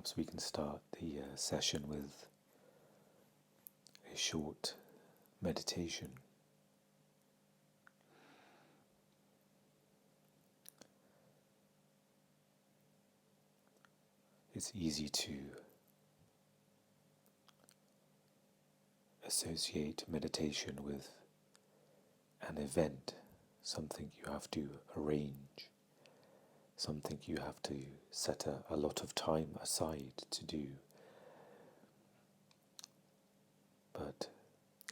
Perhaps we can start the session with a short meditation. It's easy to associate meditation with an event, something you have to arrange, something you have to set a lot of time aside to do. But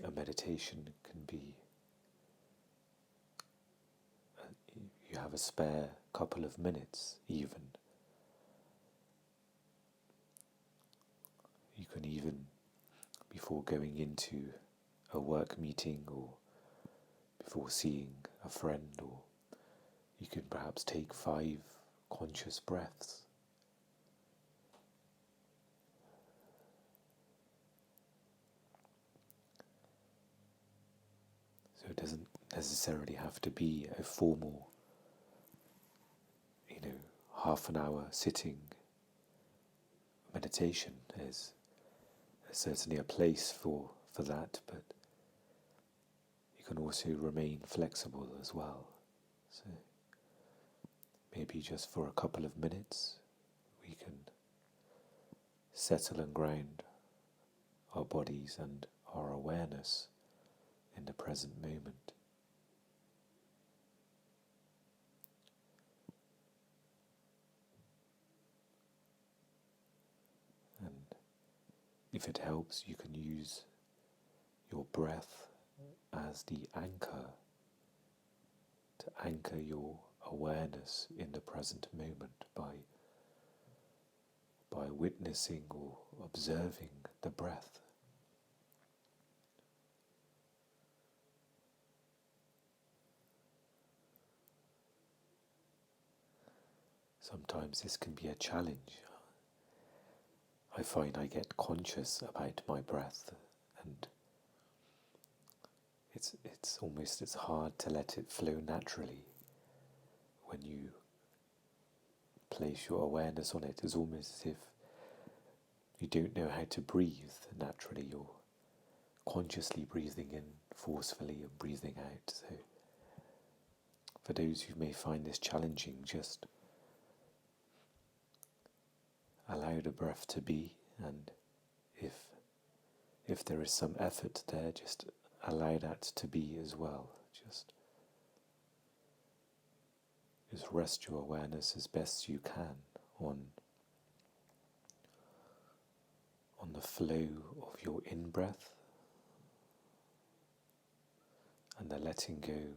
a meditation can be, you have a spare couple of minutes even. You can even, before going into a work meeting or before seeing a friend, or you can perhaps take 5 conscious breaths. So it doesn't necessarily have to be a formal, half an hour sitting meditation. There's certainly a place for that, but you can also remain flexible as well. So maybe just for a couple of minutes we can settle and ground our bodies and our awareness in the present moment. And if it helps, you can use your breath as the anchor to anchor your awareness in the present moment by witnessing or observing the breath. Sometimes this can be a challenge. I find I get conscious about my breath, and it's hard to let it flow naturally. When you place your awareness on it, it's almost as if you don't know how to breathe naturally. You're consciously breathing in forcefully and breathing out. So for those who may find this challenging, just allow the breath to be, and if there is some effort there, just allow that to be as well. Just rest your awareness as best you can on the flow of your in-breath and the letting go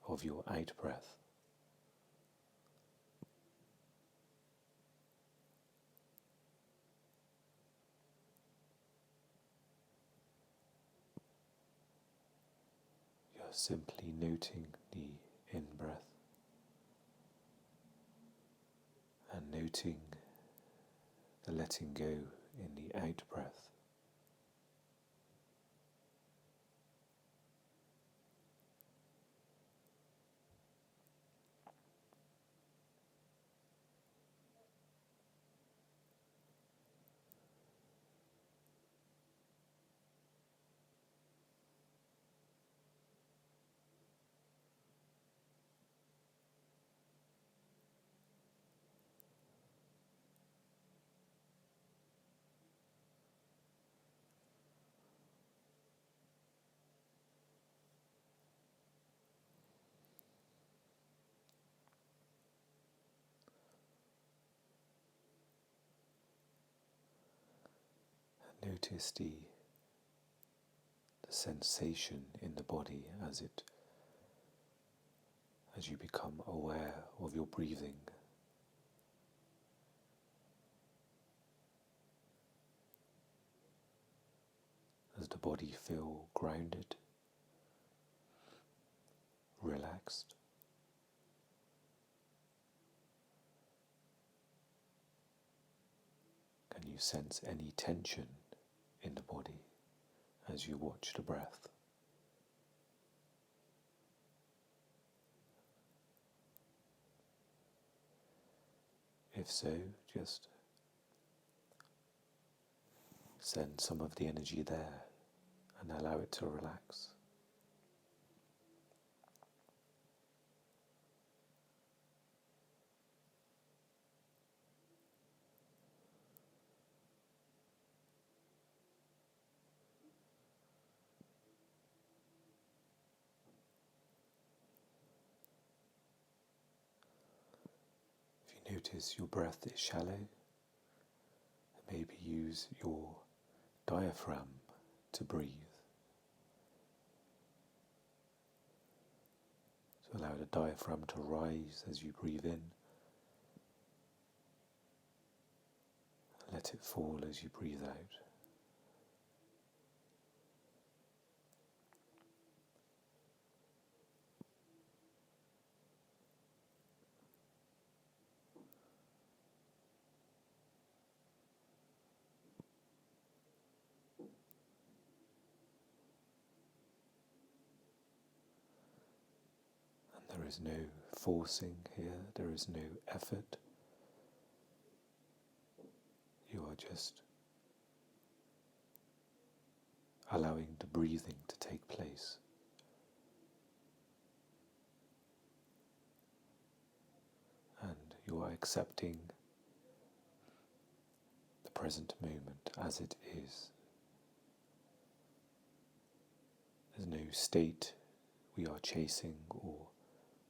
of your out-breath. You're simply noting the in-breath and noting the letting go in the out-breath. Notice the sensation in the body as you become aware of your breathing. Does the body feel grounded, relaxed? Can you sense any tension in the body as you watch the breath? If so, just send some of the energy there and allow it to relax. If you notice your breath is shallow, maybe use your diaphragm to breathe. So allow the diaphragm to rise as you breathe in. Let it fall as you breathe out. And there is no forcing here, there is no effort. You are just allowing the breathing to take place. And you are accepting the present moment as it is. There's no state we are chasing or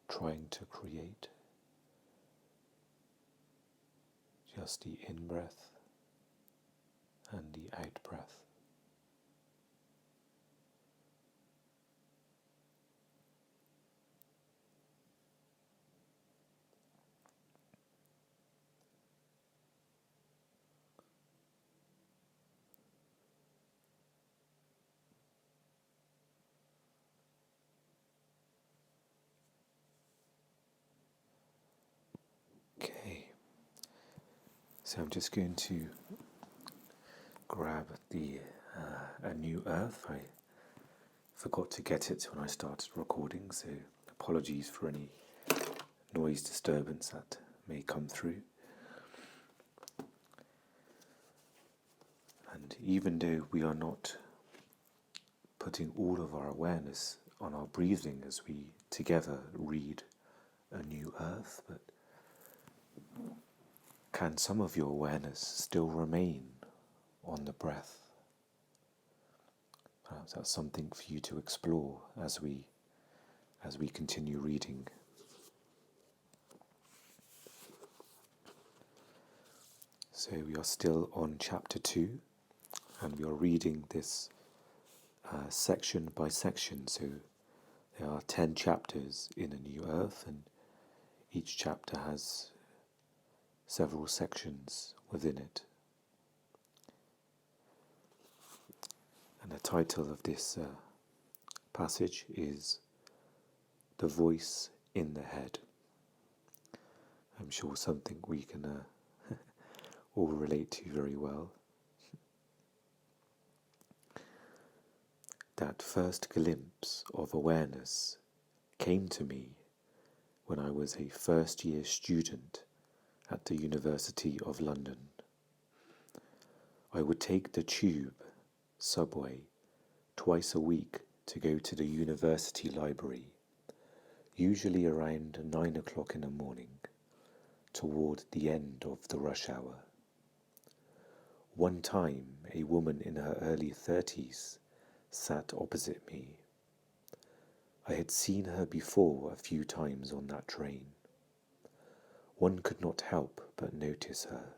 trying to create. Just the in-breath and the out-breath. Okay, so I'm just going to grab a new earth. I forgot to get it when I started recording, so apologies for any noise disturbance that may come through. And even though we are not putting all of our awareness on our breathing as we together read a new earth, but can some of your awareness still remain on the breath? Perhaps that's something for you to explore as we continue reading. So we are still on chapter 2, and we are reading this section by section. So there are 10 chapters in A New Earth, and each chapter has several sections within it. And the title of this passage is The Voice in the Head. I'm sure something we can all relate to very well. That first glimpse of awareness came to me when I was a first-year student at the University of London. I would take the tube, subway, twice a week to go to the university library, usually around 9 o'clock in the morning, toward the end of the rush hour. One time, a woman in her early 30s sat opposite me. I had seen her before a few times on that train. One could not help but notice her.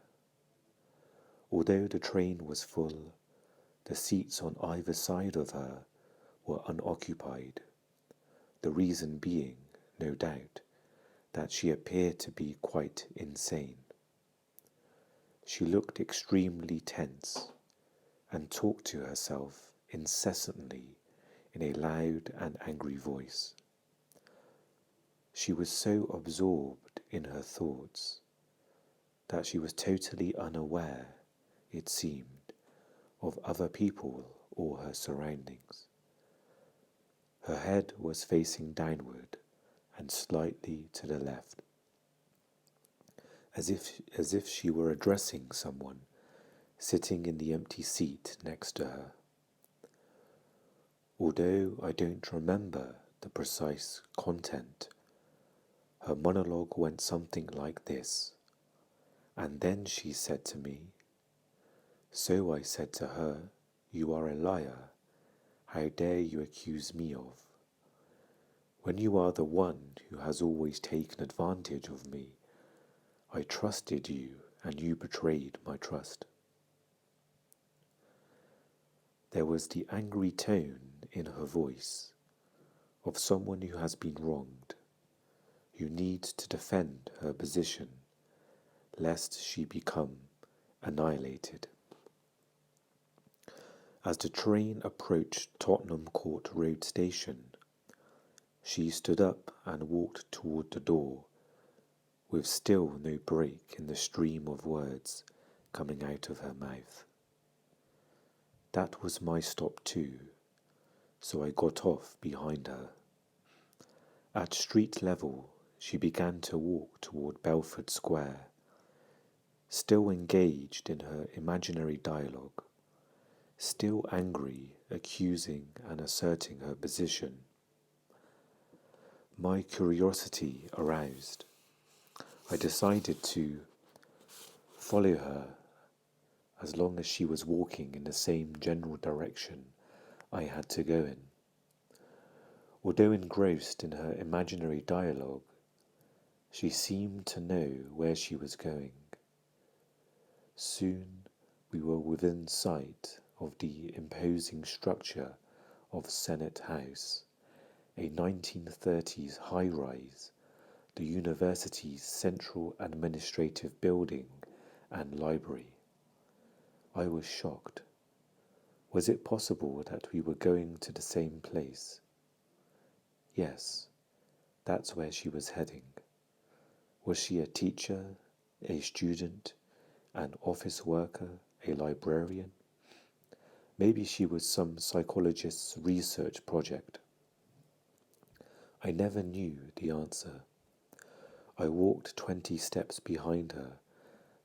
Although the train was full, the seats on either side of her were unoccupied, the reason being, no doubt, that she appeared to be quite insane. She looked extremely tense and talked to herself incessantly in a loud and angry voice. She was so absorbed in her thoughts that she was totally unaware, it seemed, of other people or her surroundings. Her head was facing downward and slightly to the left, as if she were addressing someone sitting in the empty seat next to her. Although I don't remember the precise content, her monologue went something like this. And then she said to me, "So I said to her, 'You are a liar. How dare you accuse me of? When you are the one who has always taken advantage of me, I trusted you and you betrayed my trust.'" There was the angry tone in her voice of someone who has been wronged, who needs to defend her position lest she become annihilated. As the train approached Tottenham Court Road Station, she stood up and walked toward the door, with still no break in the stream of words coming out of her mouth. That was my stop too, so I got off behind her. At street level, she began to walk toward Belford Square, still engaged in her imaginary dialogue, still angry, accusing and asserting her position. My curiosity aroused. I decided to follow her as long as she was walking in the same general direction I had to go in. Although engrossed in her imaginary dialogue, she seemed to know where she was going. Soon we were within sight of the imposing structure of Senate House, a 1930s high-rise, the university's central administrative building and library. I was shocked. Was it possible that we were going to the same place? Yes, that's where she was heading. Was she a teacher, a student, an office worker, a librarian? Maybe she was some psychologist's research project. I never knew the answer. I walked 20 steps behind her,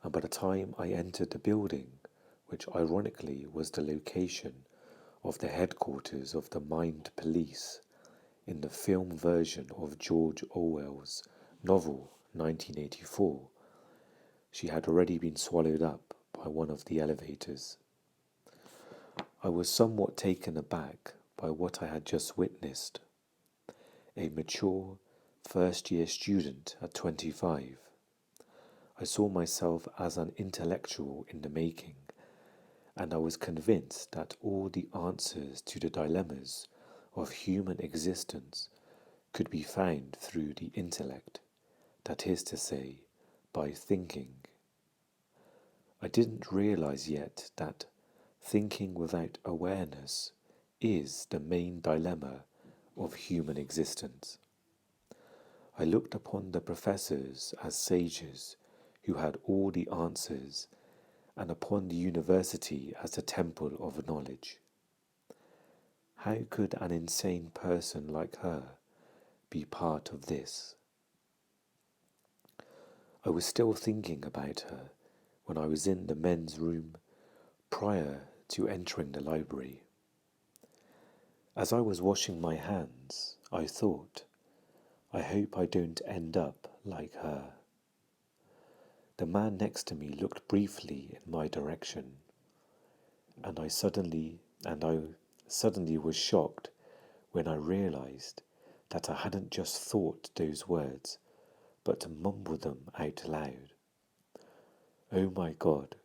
and by the time I entered the building, which ironically was the location of the headquarters of the Mind Police in the film version of George Orwell's novel 1984, she had already been swallowed up by one of the elevators. I was somewhat taken aback by what I had just witnessed. A mature, first-year student at 25. I saw myself as an intellectual in the making, and I was convinced that all the answers to the dilemmas of human existence could be found through the intellect, that is to say, by thinking. I didn't realize yet that thinking without awareness is the main dilemma of human existence. I looked upon the professors as sages who had all the answers, and upon the university as the temple of knowledge. How could an insane person like her be part of this? I was still thinking about her when I was in the men's room prior to entering the library. As I was washing my hands, I thought, I hope I don't end up like her. The man next to me looked briefly in my direction, and I suddenly was shocked when I realized that I hadn't just thought those words, but mumbled them out loud. Oh my God,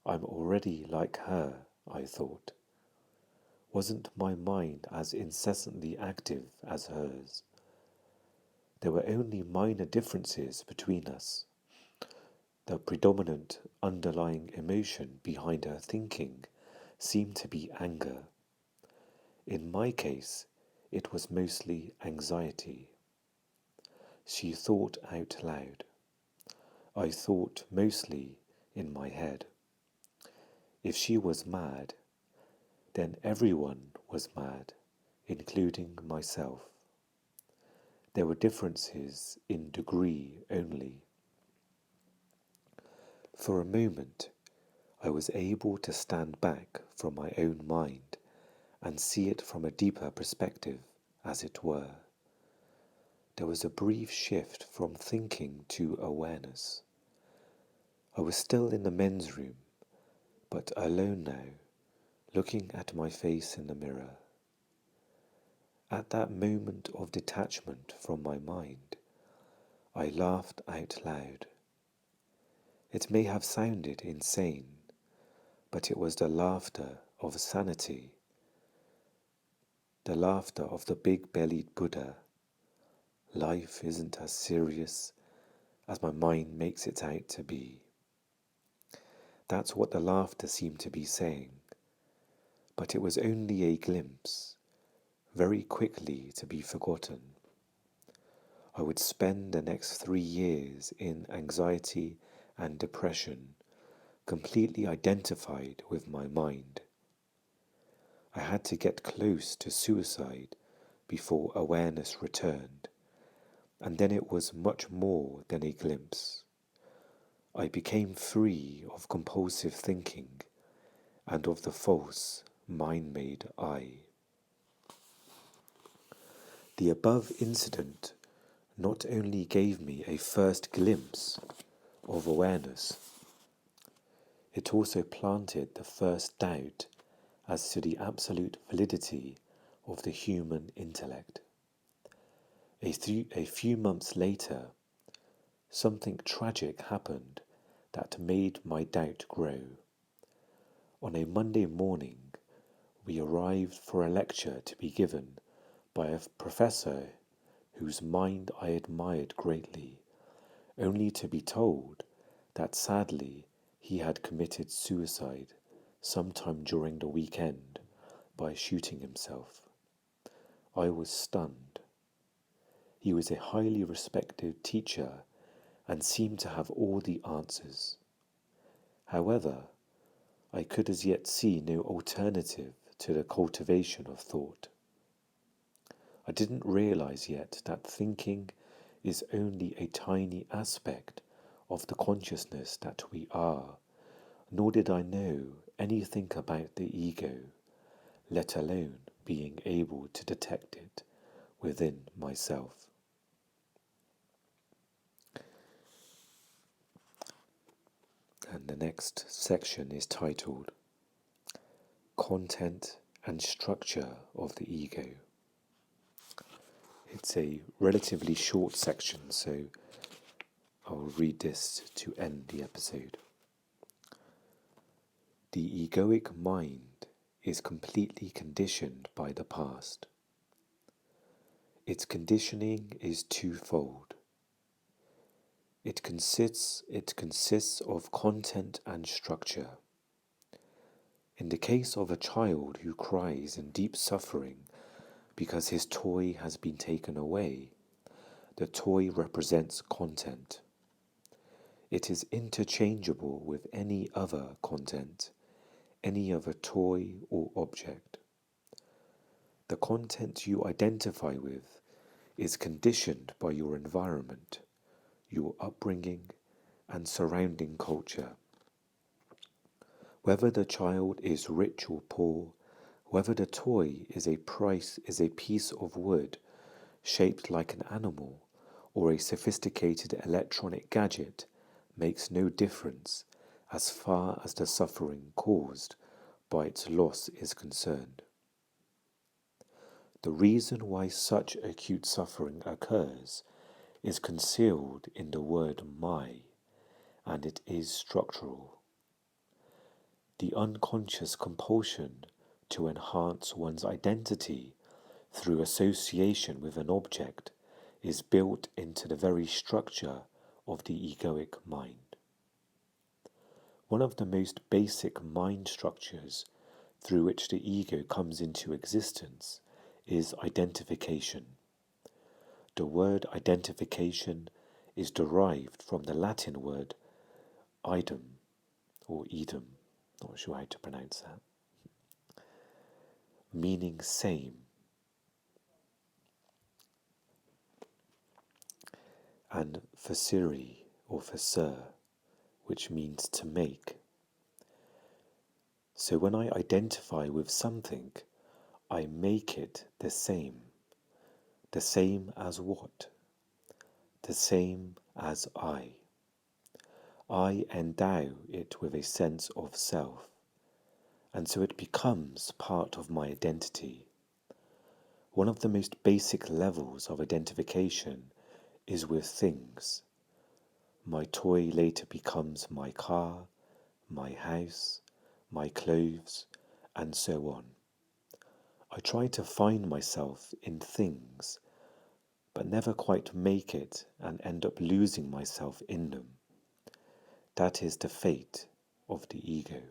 I'm already like her, I thought. Wasn't my mind as incessantly active as hers? There were only minor differences between us. The predominant underlying emotion behind her thinking seemed to be anger. In my case, it was mostly anxiety. She thought out loud. I thought mostly in my head. If she was mad, then everyone was mad, including myself. There were differences in degree only. For a moment, I was able to stand back from my own mind and see it from a deeper perspective, as it were. There was a brief shift from thinking to awareness. I was still in the men's room, but alone now, looking at my face in the mirror. At that moment of detachment from my mind, I laughed out loud. It may have sounded insane, but it was the laughter of sanity, the laughter of the big-bellied Buddha. Life isn't as serious as my mind makes it out to be. That's what the laughter seemed to be saying, but it was only a glimpse, very quickly to be forgotten. I would spend the next 3 years in anxiety and depression, completely identified with my mind. I had to get close to suicide before awareness returned, and then it was much more than a glimpse. I became free of compulsive thinking and of the false, mind-made I. The above incident not only gave me a first glimpse of awareness, it also planted the first doubt as to the absolute validity of the human intellect. A few months later, something tragic happened that made my doubt grow. On a Monday morning, we arrived for a lecture to be given by a professor whose mind I admired greatly, only to be told that sadly he had committed suicide sometime during the weekend by shooting himself. I was stunned. He was a highly respected teacher and seemed to have all the answers. However, I could as yet see no alternative to the cultivation of thought. I didn't realize yet that thinking is only a tiny aspect of the consciousness that we are, nor did I know anything about the ego, let alone being able to detect it within myself. And the next section is titled Content and Structure of the Ego. It's a relatively short section, so I'll read this to end the episode. The egoic mind is completely conditioned by the past. Its conditioning is twofold. It consists of content and structure. In the case of a child who cries in deep suffering because his toy has been taken away, the toy represents content. It is interchangeable with any other content, any other toy or object. The content you identify with is conditioned by your environment, your upbringing, and surrounding culture. Whether the child is rich or poor, whether the toy is a piece of wood shaped like an animal or a sophisticated electronic gadget makes no difference as far as the suffering caused by its loss is concerned. The reason why such acute suffering occurs is concealed in the word my, and it is structural. The unconscious compulsion to enhance one's identity through association with an object is built into the very structure of the egoic mind. One of the most basic mind structures through which the ego comes into existence is identification. The word identification is derived from the Latin word idem, or idem, not sure how to pronounce that, meaning same, and facere or facere, which means to make. So when I identify with something, I make it the same. The same as what? The same as I. I endow it with a sense of self, and so it becomes part of my identity. One of the most basic levels of identification is with things. My toy later becomes my car, my house, my clothes, and so on. I try to find myself in things, but never quite make it and end up losing myself in them. That is the fate of the ego.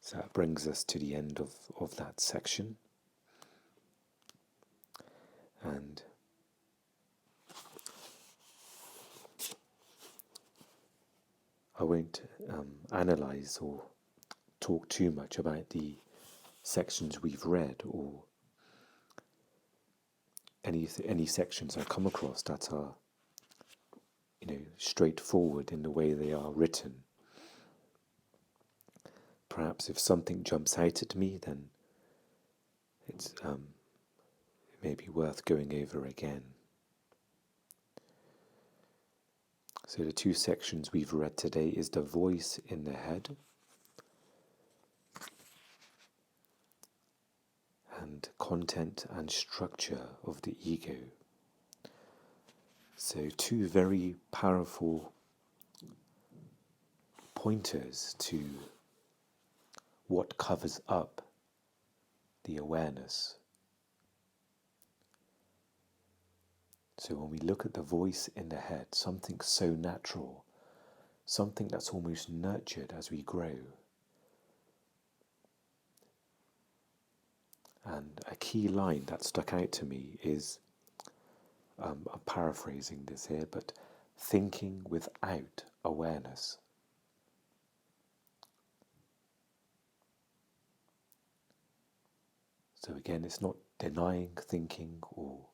So that brings us to the end of that section. And I won't analyze or talk too much about the sections we've read or any sections I come across that are, straightforward in the way they are written. Perhaps if something jumps out at me, then it's it may be worth going over again. So the two sections we've read today is the voice in the head and content and structure of the ego. So two very powerful pointers to what covers up the awareness. So when we look at the voice in the head, something so natural, something that's almost nurtured as we grow. And a key line that stuck out to me is, I'm paraphrasing this here, but thinking without awareness. So again, it's not denying thinking or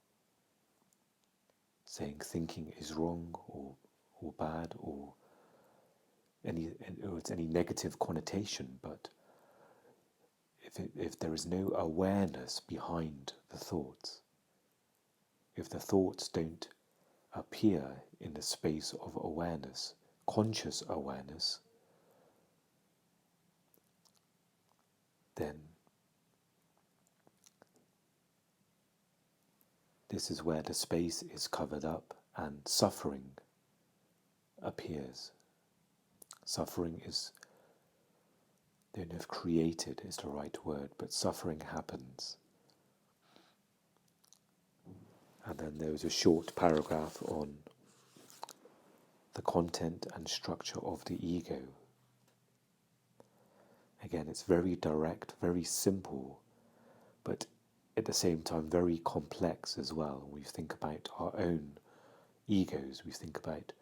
saying thinking is wrong or bad or it's any negative connotation, but if there is no awareness behind the thoughts, if the thoughts don't appear in the space of awareness, conscious awareness, then this is where the space is covered up and suffering appears. Suffering is, I don't know if created is the right word, but suffering happens. And then there was a short paragraph on the content and structure of the ego. Again, it's very direct, very simple, but at the same time very complex as well. When we think about our own egos, we think about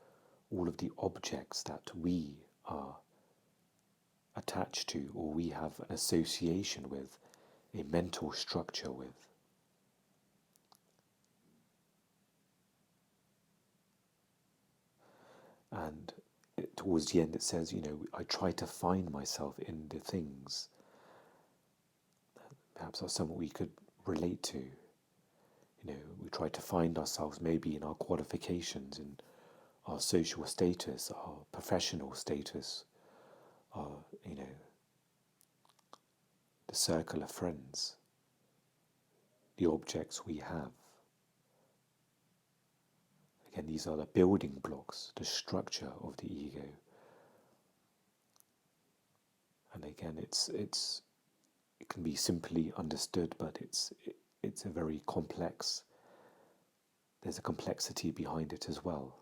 all of the objects that we are attached to or we have an association with, a mental structure with. And towards the end it says, I try to find myself in the things. Perhaps that's something we could relate to. We try to find ourselves maybe in our qualifications, in our social status, our professional status, our, the circle of friends, the objects we have. Again, these are the building blocks, the structure of the ego. And again, it can be simply understood, but it's a very complex. There's a complexity behind it as well.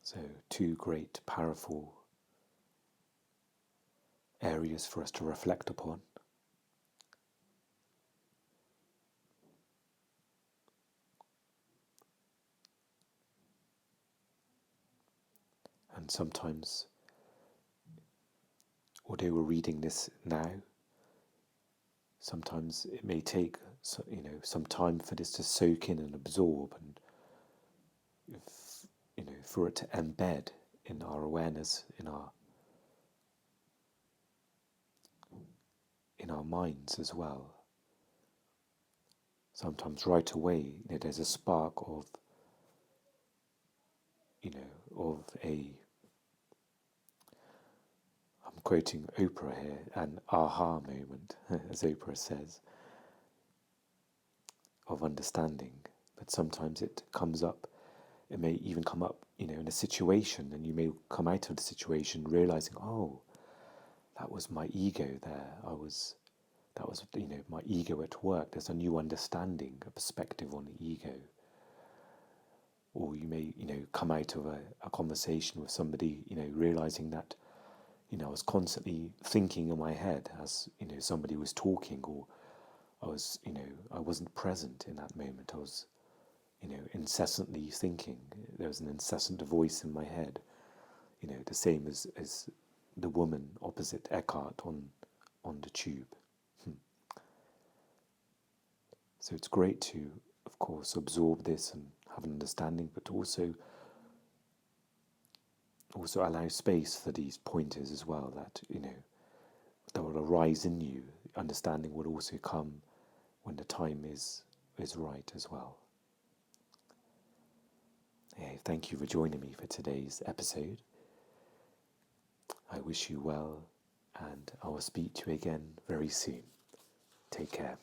So, two great, powerful areas for us to reflect upon. And sometimes, although we're reading this now, sometimes it may take some time for this to soak in and absorb, and for it to embed in our awareness, in our minds as well. Sometimes right away, there's a spark of I'm quoting Oprah here, an aha moment, as Oprah says, of understanding. But sometimes it comes up, it may even come up, in a situation, and you may come out of the situation realizing, oh, that was my ego there. That was my ego at work. There's a new understanding, a perspective on the ego. Or you may, come out of a conversation with somebody, realizing that, I was constantly thinking in my head as, somebody was talking, or I wasn't present in that moment. I was, incessantly thinking. There was an incessant voice in my head, the same as the woman opposite Eckhart on the tube. So it's great to, of course, absorb this and have an understanding, but also allow space for these pointers as well, that that will arise in you. Understanding will also come when the time is right as well. Hey, thank you for joining me for today's episode. I wish you well, and I will speak to you again very soon. Take care.